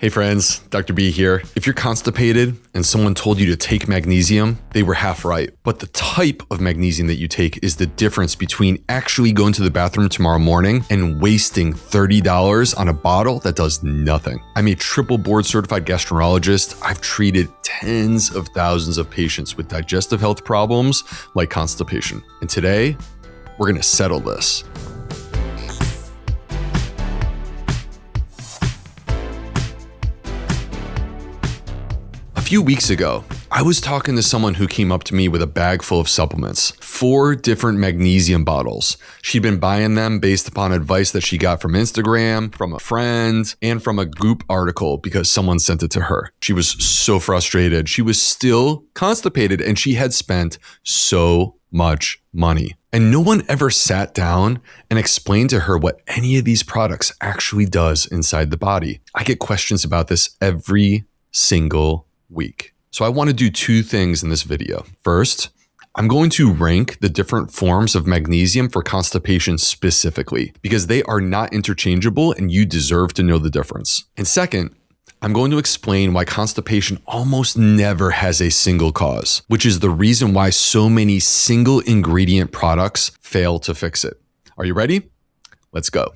Hey friends, Dr. B here. If you're constipated and someone told you to take magnesium, they were half right. But the type of magnesium that you take is the difference between actually going to the bathroom tomorrow morning and wasting $30 on a bottle that does nothing. I'm a triple board certified gastroenterologist. I've treated tens of thousands of patients with digestive health problems like constipation. And today, we're gonna settle this. A few weeks ago, I was talking to someone who came up to me with a bag full of supplements, 4 different magnesium bottles. She'd been buying them based upon advice that she got from Instagram, from a friend, and from a Goop article because someone sent it to her. She was so frustrated. She was still constipated and she had spent so much money. And no one ever sat down and explained to her what any of these products actually does inside the body. I get questions about this every single week. So I want to do 2 things in this video. First, I'm going to rank the different forms of magnesium for constipation specifically because they are not interchangeable and you deserve to know the difference. And second, I'm going to explain why constipation almost never has a single cause, which is the reason why so many single ingredient products fail to fix it. Are you ready? Let's go.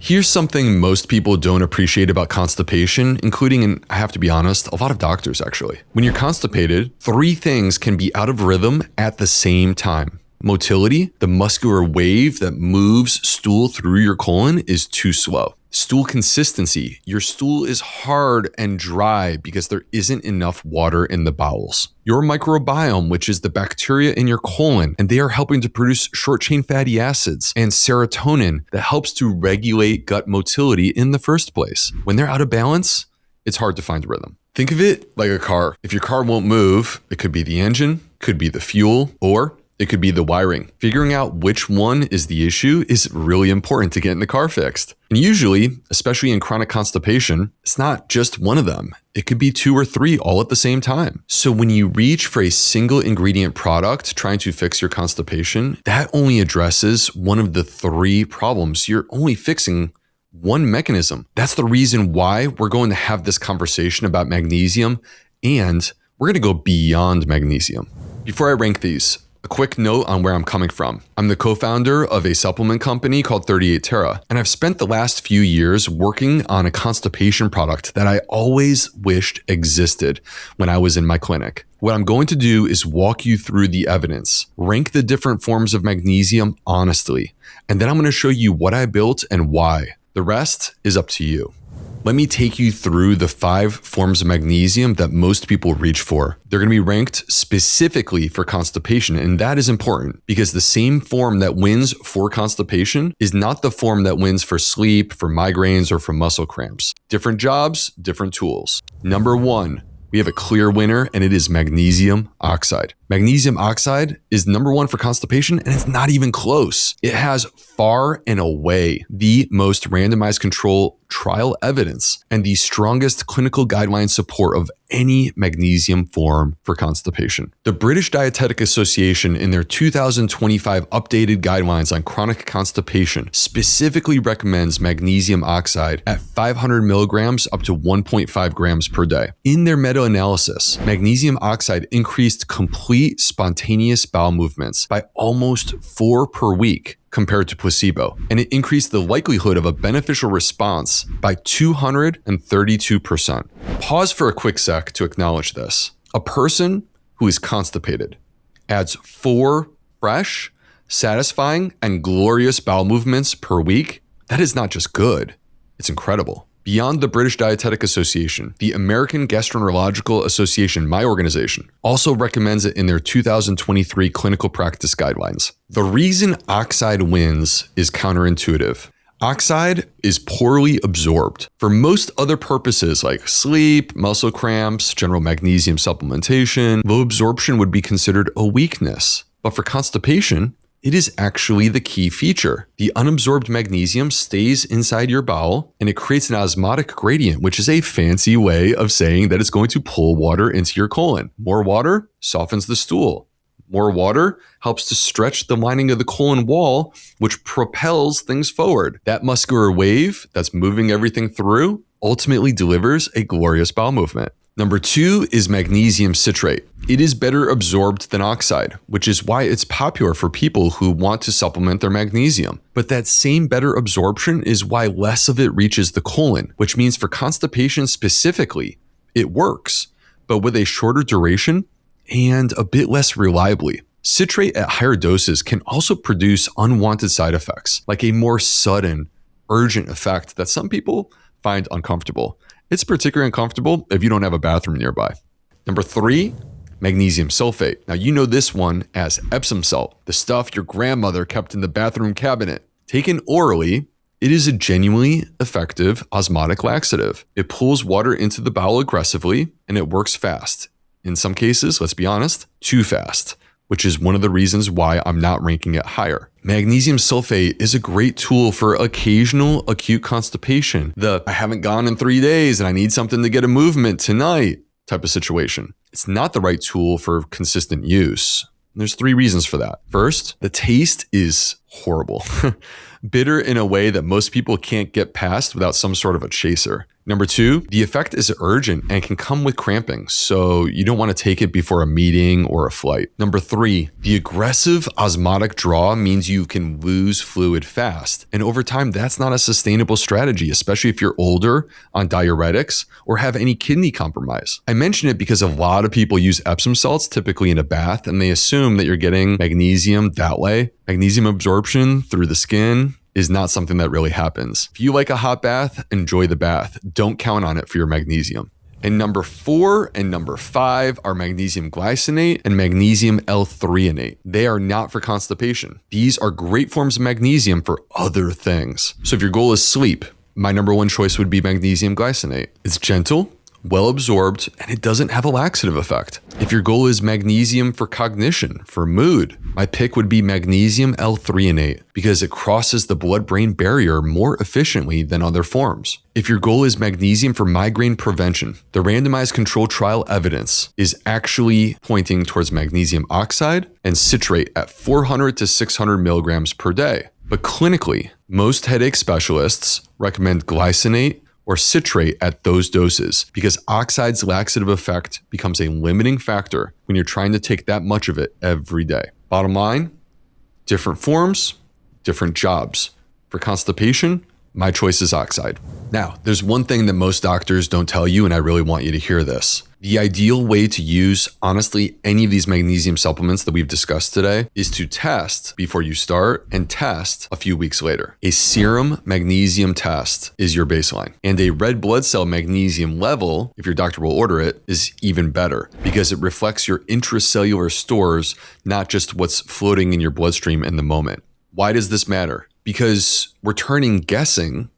Here's something most people don't appreciate about constipation, including, and I have to be honest, a lot of doctors actually. When you're constipated, 3 things can be out of rhythm at the same time. Motility, the muscular wave that moves stool through your colon, is too slow. Stool consistency, your stool is hard and dry because there isn't enough water in the bowels. Your microbiome, which is the bacteria in your colon, and they are helping to produce short-chain fatty acids and serotonin that helps to regulate gut motility in the first place. When they're out of balance, it's hard to find rhythm. Think of it like a car. If your car won't move, it could be the engine, could be the fuel, or it could be the wiring. Figuring out which one is the issue is really important to getting the car fixed. And usually, especially in chronic constipation, it's not just one of them. It could be 2 or 3 all at the same time. So when you reach for a single ingredient product trying to fix your constipation, that only addresses one of the 3 problems. You're only fixing one mechanism. That's the reason why we're going to have this conversation about magnesium, and we're going to go beyond magnesium. Before I rank these, a quick note on where I'm coming from. I'm the co-founder of a supplement company called 38 Terra, and I've spent the last few years working on a constipation product that I always wished existed when I was in my clinic. What I'm going to do is walk you through the evidence, rank the different forms of magnesium honestly, and then I'm going to show you what I built and why. The rest is up to you. Let me take you through the 5 forms of magnesium that most people reach for. They're going to be ranked specifically for constipation, and that is important because the same form that wins for constipation is not the form that wins for sleep, for migraines, or for muscle cramps. Different jobs, different tools. Number 1, we have a clear winner, and it is magnesium oxide. Magnesium oxide is number 1 for constipation, and it's not even close. It has far and away the most randomized control trial evidence and the strongest clinical guideline support of any magnesium form for constipation. The British Dietetic Association, in their 2025 updated guidelines on chronic constipation, specifically recommends magnesium oxide at 500 milligrams up to 1.5 grams per day. In their meta-analysis, magnesium oxide increased complete spontaneous bowel movements by almost 4 per week compared to placebo, and it increased the likelihood of a beneficial response by 232%. Pause for a quick sec to acknowledge this. A person who is constipated adds 4 fresh, satisfying, and glorious bowel movements per week. That is not just good, it's incredible. Beyond the British Dietetic Association, the American Gastroenterological Association, my organization, also recommends it in their 2023 clinical practice guidelines. The reason oxide wins is counterintuitive. Oxide is poorly absorbed. For most other purposes like sleep, muscle cramps, general magnesium supplementation, low absorption would be considered a weakness. But for constipation, it is actually the key feature. The unabsorbed magnesium stays inside your bowel and it creates an osmotic gradient, which is a fancy way of saying that it's going to pull water into your colon. More water softens the stool. More water helps to stretch the lining of the colon wall, which propels things forward. That muscular wave that's moving everything through ultimately delivers a glorious bowel movement. Number 2 is magnesium citrate. It is better absorbed than oxide, which is why it's popular for people who want to supplement their magnesium. But that same better absorption is why less of it reaches the colon, which means for constipation specifically, it works, but with a shorter duration and a bit less reliably. Citrate at higher doses can also produce unwanted side effects, like a more sudden, urgent effect that some people find uncomfortable. It's particularly uncomfortable if you don't have a bathroom nearby. Number 3, magnesium sulfate. Now you know this one as Epsom salt, the stuff your grandmother kept in the bathroom cabinet. Taken orally, it is a genuinely effective osmotic laxative. It pulls water into the bowel aggressively and it works fast. In some cases, let's be honest, too fast, which is one of the reasons why I'm not ranking it higher. Magnesium sulfate is a great tool for occasional acute constipation. I haven't gone in 3 days and I need something to get a movement tonight type of situation. It's not the right tool for consistent use. There's 3 reasons for that. First, the taste is horrible. Bitter in a way that most people can't get past without some sort of a chaser. Number 2, the effect is urgent and can come with cramping, so you don't want to take it before a meeting or a flight. Number 3, the aggressive osmotic draw means you can lose fluid fast. And over time, that's not a sustainable strategy, especially if you're older, on diuretics, or have any kidney compromise. I mention it because a lot of people use Epsom salts, typically in a bath, and they assume that you're getting magnesium that way. Magnesium absorption through the skin is not something that really happens. If you like a hot bath, enjoy the bath. Don't count on it for your magnesium. And number 4 and number 5 are magnesium glycinate and magnesium L-threonate. They are not for constipation. These are great forms of magnesium for other things. So if your goal is sleep, my number 1 choice would be magnesium glycinate. It's gentle, well absorbed, and it doesn't have a laxative effect. If your goal is magnesium for cognition, for mood, my pick would be magnesium L-threonate because it crosses the blood-brain barrier more efficiently than other forms. If your goal is magnesium for migraine prevention, the randomized controlled trial evidence is actually pointing towards magnesium oxide and citrate at 400 to 600 milligrams per day. But clinically, most headache specialists recommend glycinate or citrate at those doses because oxide's laxative effect becomes a limiting factor when you're trying to take that much of it every day. Bottom line, different forms, different jobs. For constipation, my choice is oxide. Now, there's one thing that most doctors don't tell you, and I really want you to hear this. The ideal way to use, honestly, any of these magnesium supplements that we've discussed today is to test before you start and test a few weeks later. A serum magnesium test is your baseline. And a red blood cell magnesium level, if your doctor will order it, is even better because it reflects your intracellular stores, not just what's floating in your bloodstream in the moment. Why does this matter? Because we're turning guessing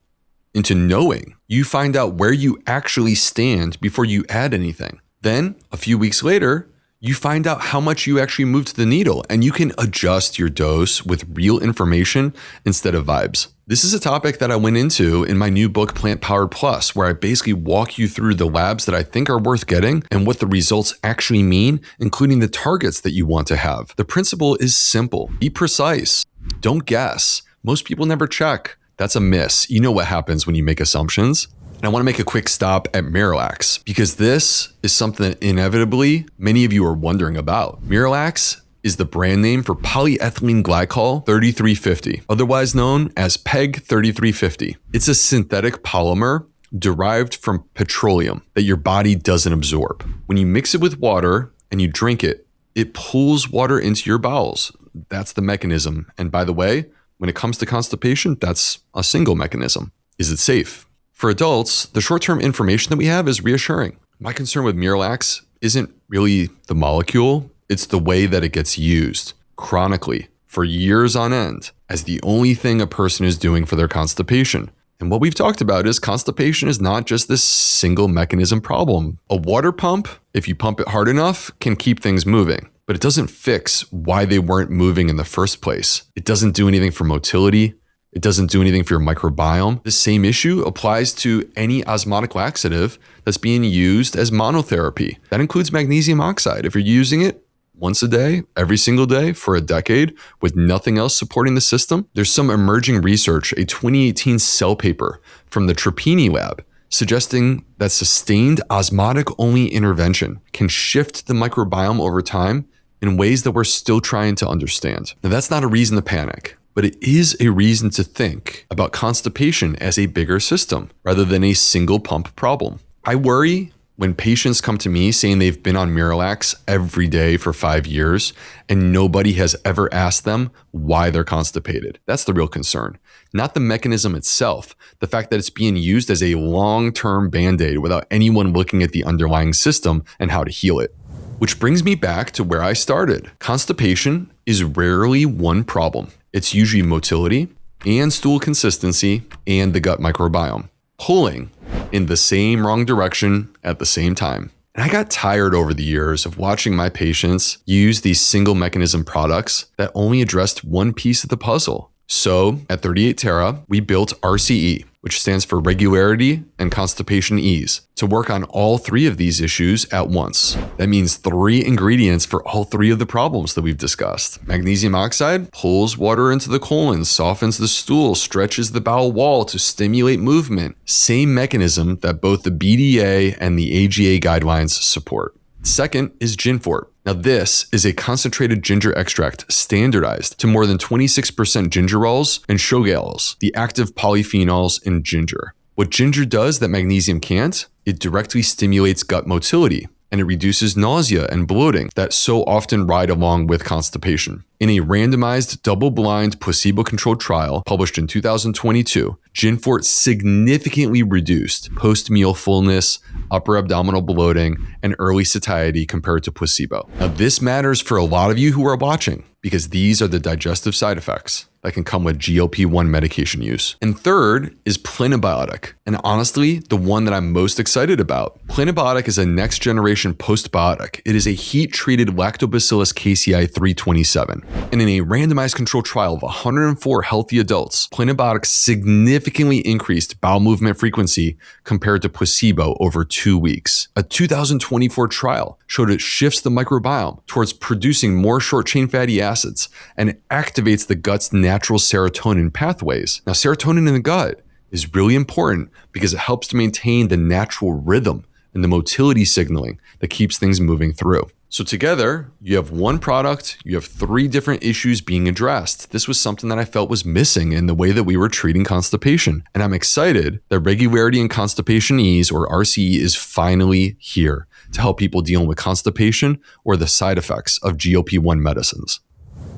into knowing. You find out where you actually stand before you add anything. Then, a few weeks later, you find out how much you actually moved the needle, and you can adjust your dose with real information instead of vibes. This is a topic that I went into in my new book, Plant Powered Plus, where I basically walk you through the labs that I think are worth getting and what the results actually mean, including the targets that you want to have. The principle is simple. Be precise. Don't guess. Most people never check. That's a miss. You know what happens when you make assumptions. And I want to make a quick stop at Miralax because this is something that inevitably many of you are wondering about. Miralax is the brand name for polyethylene glycol 3350, otherwise known as PEG 3350. It's a synthetic polymer derived from petroleum that your body doesn't absorb. When you mix it with water and you drink it, it pulls water into your bowels. That's the mechanism. And by the way, when it comes to constipation, that's a single mechanism. Is it safe? For adults, the short-term information that we have is reassuring. My concern with Miralax isn't really the molecule, it's the way that it gets used chronically for years on end as the only thing a person is doing for their constipation. And what we've talked about is constipation is not just this single mechanism problem. A water pump, if you pump it hard enough, can keep things moving. But it doesn't fix why they weren't moving in the first place. It doesn't do anything for motility. It doesn't do anything for your microbiome. The same issue applies to any osmotic laxative that's being used as monotherapy. That includes magnesium oxide. If you're using it once a day, every single day for a decade with nothing else supporting the system, there's some emerging research, a 2018 Cell paper from the Trapani lab, suggesting that sustained osmotic-only intervention can shift the microbiome over time in ways that we're still trying to understand. Now, that's not a reason to panic, but it is a reason to think about constipation as a bigger system rather than a single pump problem. I worry when patients come to me saying they've been on Miralax every day for 5 years and nobody has ever asked them why they're constipated. That's the real concern, not the mechanism itself, the fact that it's being used as a long-term band-aid without anyone looking at the underlying system and how to heal it. Which brings me back to where I started. Constipation is rarely one problem. It's usually motility and stool consistency and the gut microbiome pulling in the same wrong direction at the same time. And I got tired over the years of watching my patients use these single mechanism products that only addressed one piece of the puzzle. So at 38 Terra, we built RCE, which stands for Regularity and Constipation Ease, to work on all three of these issues at once. That means 3 ingredients for all 3 of the problems that we've discussed. Magnesium oxide pulls water into the colon, softens the stool, stretches the bowel wall to stimulate movement. Same mechanism that both the BDA and the AGA guidelines support. Second is Ginfort. Now this is a concentrated ginger extract standardized to more than 26% gingerols and shogalols, the active polyphenols in ginger. What ginger does that magnesium can't, it directly stimulates gut motility and it reduces nausea and bloating that so often ride along with constipation. In a randomized, double-blind, placebo-controlled trial published in 2022, Ginfort significantly reduced post-meal fullness, upper abdominal bloating, and early satiety compared to placebo. Now, this matters for a lot of you who are watching because these are the digestive side effects that can come with GLP-1 medication use. And third is Plinabiotic, and honestly, the one that I'm most excited about. Plinabiotic is a next-generation postbiotic. It is a heat-treated Lactobacillus casei 327. And in a randomized controlled trial of 104 healthy adults, Plinabiotic significantly increased bowel movement frequency compared to placebo over 2 weeks. A 2024 trial showed it shifts the microbiome towards producing more short-chain fatty acids and activates the gut's natural serotonin pathways. Now, serotonin in the gut is really important because it helps to maintain the natural rhythm and the motility signaling that keeps things moving through. So together, you have one product, you have 3 different issues being addressed. This was something that I felt was missing in the way that we were treating constipation. And I'm excited that Regularity and Constipation Ease, or RCE, is finally here to help people dealing with constipation or the side effects of GLP-1 medicines.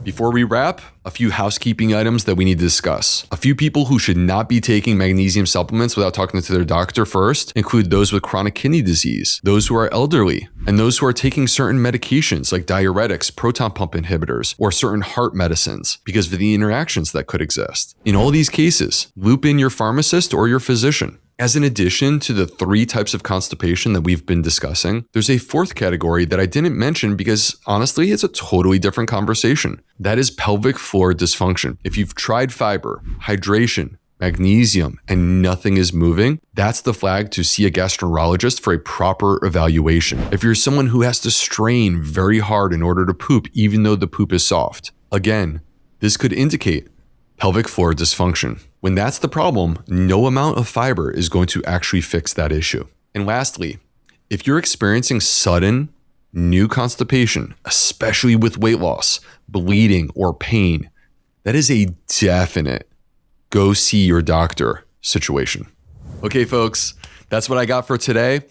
Before we wrap, a few housekeeping items that we need to discuss. A few people who should not be taking magnesium supplements without talking to their doctor first include those with chronic kidney disease, those who are elderly, and those who are taking certain medications like diuretics, proton pump inhibitors, or certain heart medicines because of the interactions that could exist. In all these cases, loop in your pharmacist or your physician. As an addition to the 3 types of constipation that we've been discussing, there's a 4th category that I didn't mention because honestly, it's a totally different conversation. That is pelvic floor dysfunction. If you've tried fiber, hydration, magnesium, and nothing is moving, that's the flag to see a gastroenterologist for a proper evaluation. If you're someone who has to strain very hard in order to poop, even though the poop is soft, again, this could indicate pelvic floor dysfunction. When that's the problem, no amount of fiber is going to actually fix that issue. And lastly, if you're experiencing sudden new constipation, especially with weight loss, bleeding, or pain, that is a definite go see your doctor situation. Okay, folks, that's what I got for today.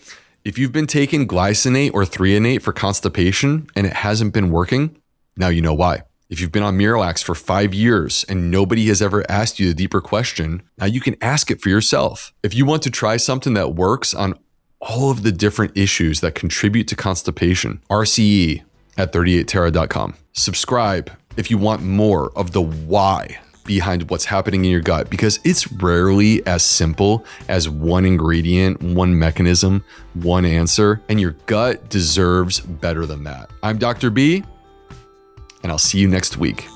If you've been taking glycinate or threonate for constipation and it hasn't been working, now you know why. If you've been on Miralax for 5 years and nobody has ever asked you the deeper question, now you can ask it for yourself. If you want to try something that works on all of the different issues that contribute to constipation, RCE at 38terra.com. Subscribe if you want more of the why behind what's happening in your gut, because it's rarely as simple as one ingredient, one mechanism, one answer, and your gut deserves better than that. I'm Dr. B, and I'll see you next week.